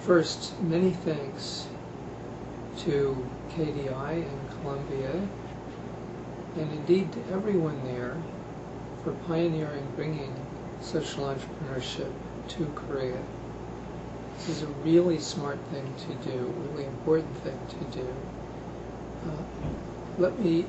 First, many thanks to KDI and Columbia, and indeed to everyone there for pioneering bringing social entrepreneurship to Korea. This is a really smart thing to do, really important thing to do. Let me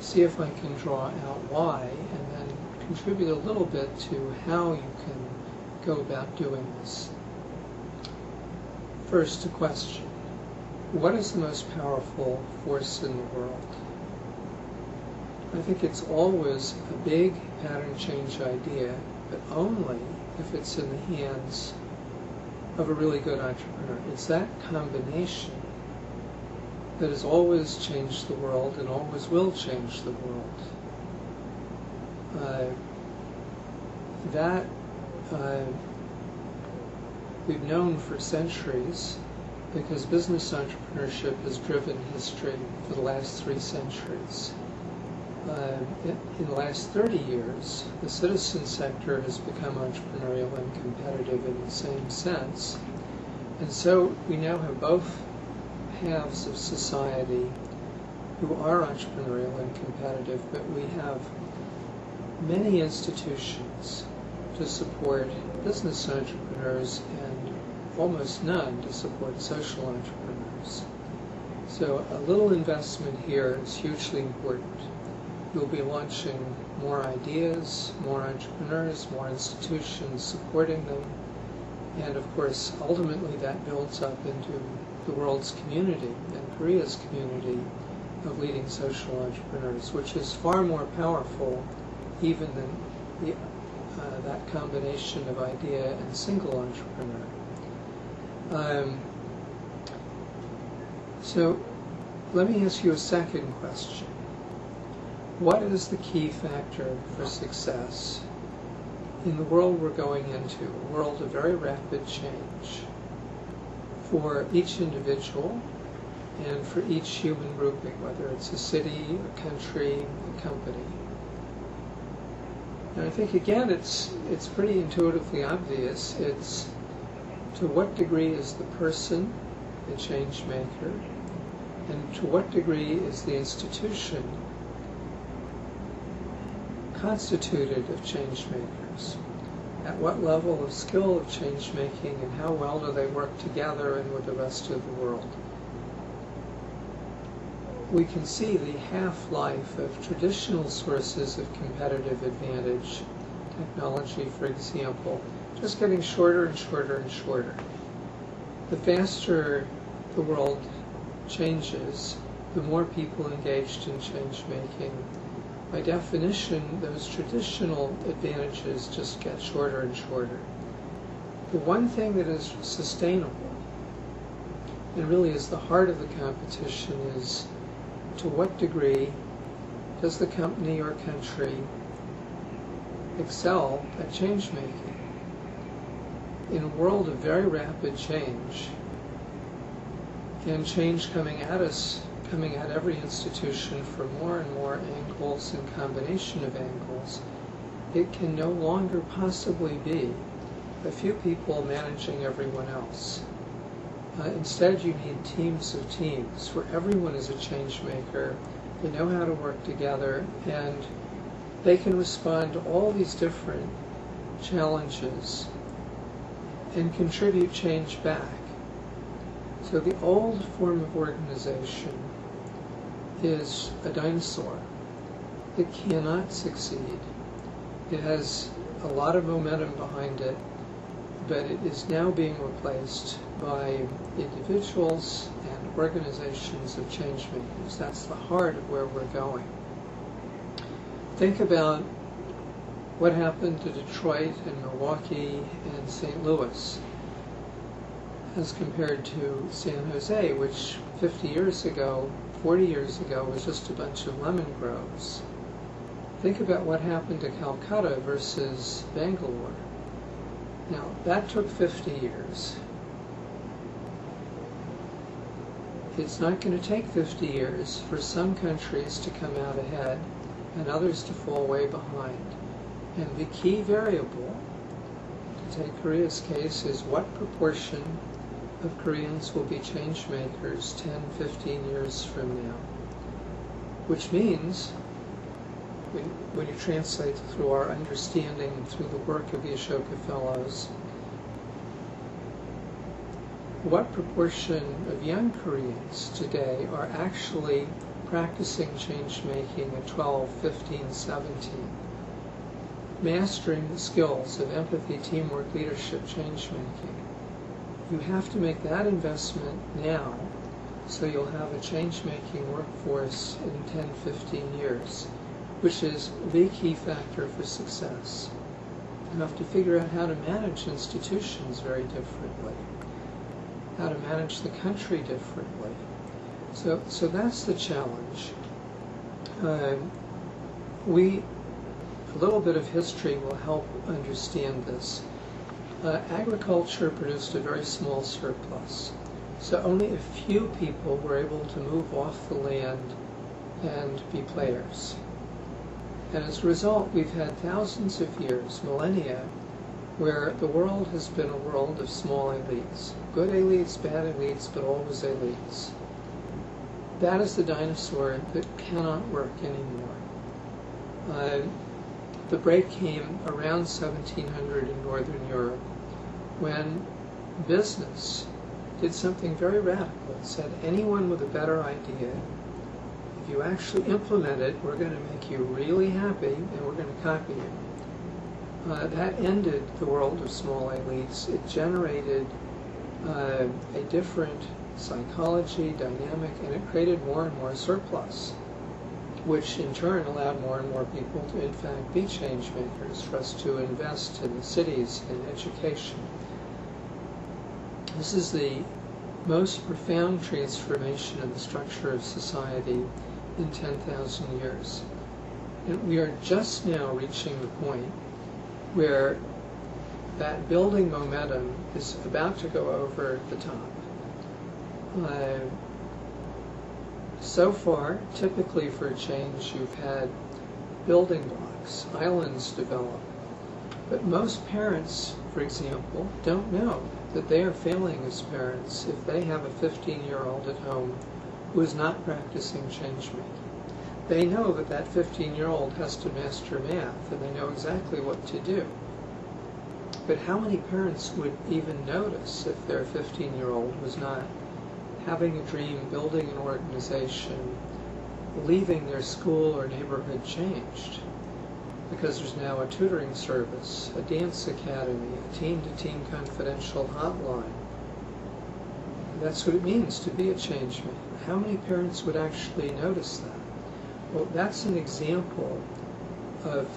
see if I can draw out why, and then contribute a little bit to how you can go about doing this. First, a question. What is the most powerful force in the world? I think it's always a big pattern change idea, but only if it's in the hands of a really good entrepreneur. It's that combination that has always changed the world and always will change the world. We've known for centuries, because business entrepreneurship has driven history for the last 3 centuries. In the last 30 years, the citizen sector has become entrepreneurial and competitive in the same sense. And so we now have both halves of society who are entrepreneurial and competitive, but we have many institutions to support business entrepreneurs and almost none to support social entrepreneurs. So a little investment here is hugely important. You'll be launching more ideas, more entrepreneurs, more institutions supporting them, and of course ultimately that builds up into the world's community and Korea's community of leading social entrepreneurs, which is far more powerful even than that combination of idea and single entrepreneur. So let me ask you a second question. What is the key factor for success in the world we're going into, a world of very rapid change, for each individual and for each human grouping, whether it's a city, a country, a company? And I think, again, it's pretty intuitively obvious. It's to what degree is the person a change maker, and to what degree is the institution constituted of change makers? At what level of skill of change making, and how well do they work together and with the rest of the world? We can see the half-life of traditional sources of competitive advantage, technology for example, just getting shorter and shorter and shorter. The faster the world changes, the more people engaged in change making. By definition, those traditional advantages just get shorter and shorter. The one thing that is sustainable, and really is the heart of the competition, is to what degree does the company or country excel at change making? In a world of very rapid change, and change coming at us, coming at every institution from more and more angles and combination of angles, it can no longer possibly be a few people managing everyone else. Instead, you need teams of teams where everyone is a change maker, they know how to work together, and they can respond to all these different challenges and contribute change back. So the old form of organization is a dinosaur. It cannot succeed. It has a lot of momentum behind it, but it is now being replaced by individuals and organizations of change makers. That's the heart of where we're going. Think about what happened to Detroit and Milwaukee and St. Louis as compared to San Jose, which 50 years ago, 40 years ago, was just a bunch of lemon groves. Think about what happened to Calcutta versus Bangalore. Now, that took 50 years. It's not going to take 50 years for some countries to come out ahead and others to fall way behind. And the key variable, to take Korea's case, is what proportion of Koreans will be change makers 10, 15 years from now. Which means, when you translate through our understanding, through the work of the Ashoka Fellows, what proportion of young Koreans today are actually practicing change-making at 12, 15, 17, mastering the skills of empathy, teamwork, leadership, change-making? You have to make that investment now so you'll have a change-making workforce in 10, 15 years, which is the key factor for success. You have to figure out how to manage institutions very differently, how to manage the country differently. So that's the challenge. A little bit of history will help understand this. Agriculture produced a very small surplus. So only a few people were able to move off the land and be players. And as a result, we've had thousands of years, millennia, where the world has been a world of small elites. Good elites, bad elites, but always elites. That is the dinosaur that cannot work anymore. The break came around 1700 in Northern Europe, when business did something very radical. It said, anyone with a better idea, if you actually implement it, we're going to make you really happy and we're going to copy you. That ended the world of small elites. It generated a different psychology, dynamic, and it created more and more surplus, which in turn allowed more and more people to in fact be change makers, for us to invest in the cities and education. This is the most profound transformation in the structure of society in 10,000 years. And we are just now reaching the point where that building momentum is about to go over the top. So far, typically for a change, you've had building blocks, islands develop. But most parents, for example, don't know that they are failing as parents if they have a 15-year-old at home who is not practicing change-making. They know that that 15-year-old has to master math, and they know exactly what to do. But how many parents would even notice if their 15-year-old was not having a dream, building an organization, leaving their school or neighborhood changed? Because there's now a tutoring service, a dance academy, a team-to-team confidential hotline. That's what it means to be a change maker. How many parents would actually notice that? Well, that's an example of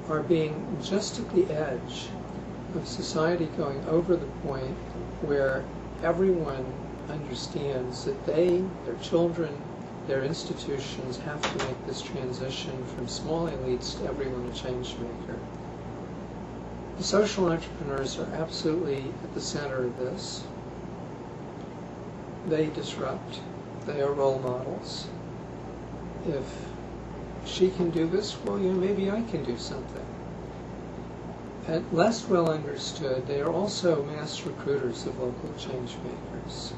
our being just at the edge of society going over the point where everyone understands that they, their children, their institutions have to make this transition from small elites to everyone a change maker. The social entrepreneurs are absolutely at the center of this. They disrupt. They are role models. If she can do this, well, maybe I can do something. And less well understood, they are also mass recruiters of local change makers.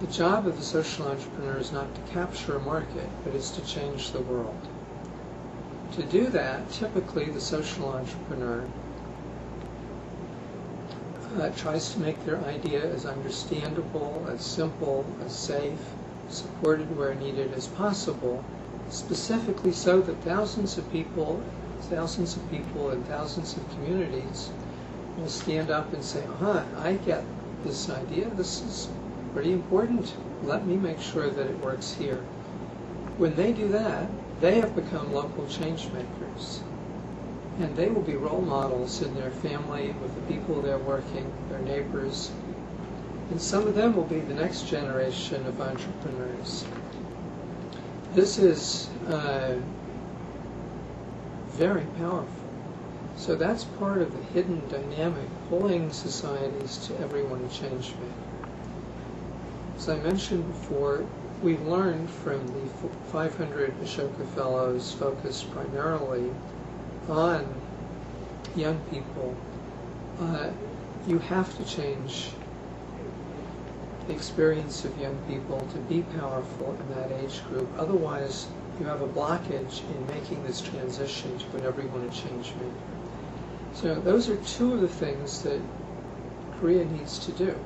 The job of the social entrepreneur is not to capture a market, but is to change the world. To do that, typically the social entrepreneur tries to make their idea as understandable, as simple, as safe, supported where needed as possible, specifically so that thousands of people in thousands of communities will stand up and say, I get this idea, this is pretty important, let me make sure that it works here. When they do that, they have become local change makers. And they will be role models in their family, with the people they're working, their neighbors. And some of them will be the next generation of entrepreneurs. This is very powerful. So that's part of the hidden dynamic pulling societies to everyone a change maker. As I mentioned before, we've learned from the 500 Ashoka Fellows focused primarily on young people. you have to change the experience of young people to be powerful in that age group. Otherwise, you have a blockage in making this transition to whatever you want to change maker. So those are two of the things that Korea needs to do.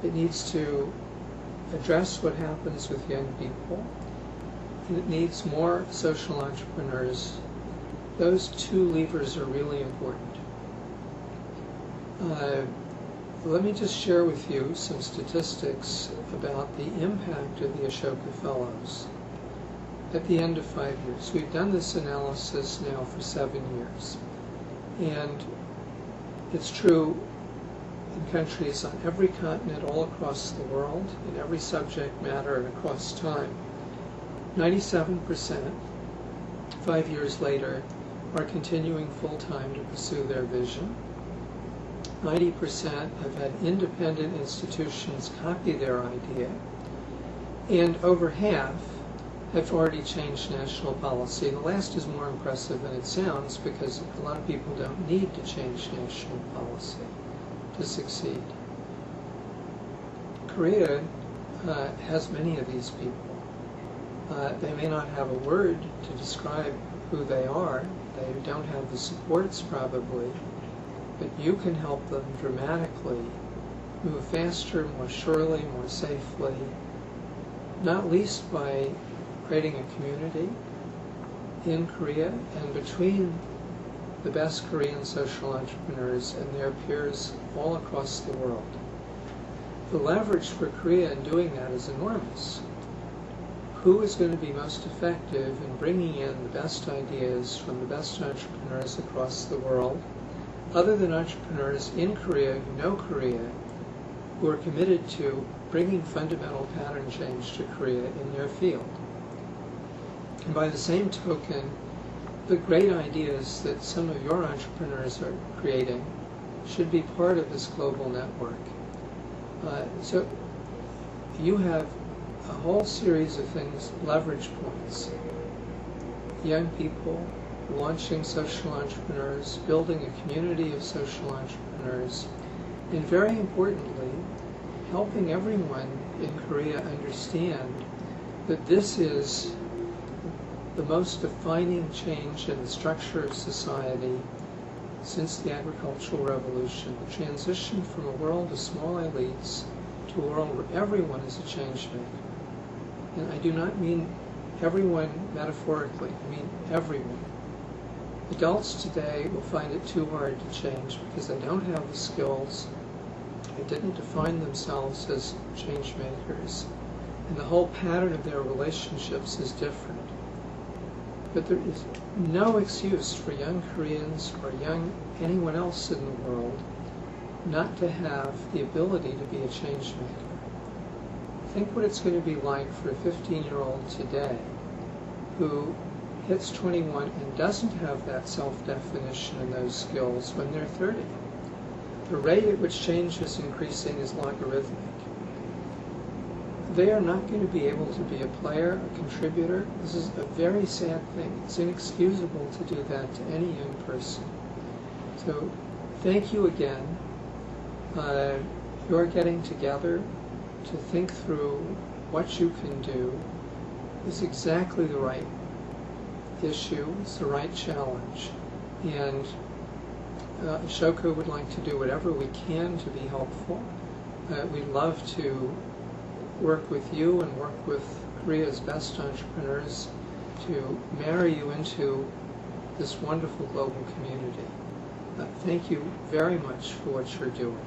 It needs to address what happens with young people, and it needs more social entrepreneurs. Those two levers are really important. Let me just share with you some statistics about the impact of the Ashoka Fellows at the end of 5 years. We've done this analysis now for 7 years, and it's true in countries on every continent all across the world, in every subject matter and across time. 97%, 5 years later, are continuing full-time to pursue their vision. 90% have had independent institutions copy their idea, and over half have already changed national policy. And the last is more impressive than it sounds, because a lot of people don't need to change national policy to succeed. Korea has many of these people. They may not have a word to describe who they are. They don't have the supports probably, but you can help them dramatically move faster, more surely, more safely, not least by creating a community in Korea and between the best Korean social entrepreneurs and their peers all across the world. The leverage for Korea in doing that is enormous. Who is going to be most effective in bringing in the best ideas from the best entrepreneurs across the world, other than entrepreneurs in Korea who know Korea, who are committed to bringing fundamental pattern change to Korea in their field? And by the same token, the great ideas that some of your entrepreneurs are creating should be part of this global network. So you have a whole series of things, leverage points. Young people, launching social entrepreneurs, building a community of social entrepreneurs, and very importantly, helping everyone in Korea understand that this is the most defining change in the structure of society since the agricultural revolution, the transition from a world of small elites to a world where everyone is a change maker. And I do not mean everyone metaphorically, I mean everyone. Adults today will find it too hard to change because they don't have the skills, they didn't define themselves as change makers, and the whole pattern of their relationships is different. But there is no excuse for young Koreans or young anyone else in the world not to have the ability to be a change maker. Think what it's going to be like for a 15-year-old today who hits 21 and doesn't have that self-definition and those skills when they're 30. The rate at which change is increasing is logarithmic. They are not going to be able to be a player, a contributor. This is a very sad thing. It's inexcusable to do that to any young person. So thank you again. You're getting together to think through what you can do is exactly the right issue, it's the right challenge. And Ashoka would like to do whatever we can to be helpful. We'd love to work with you and work with Korea's best entrepreneurs to marry you into this wonderful global community. Thank you very much for what you're doing.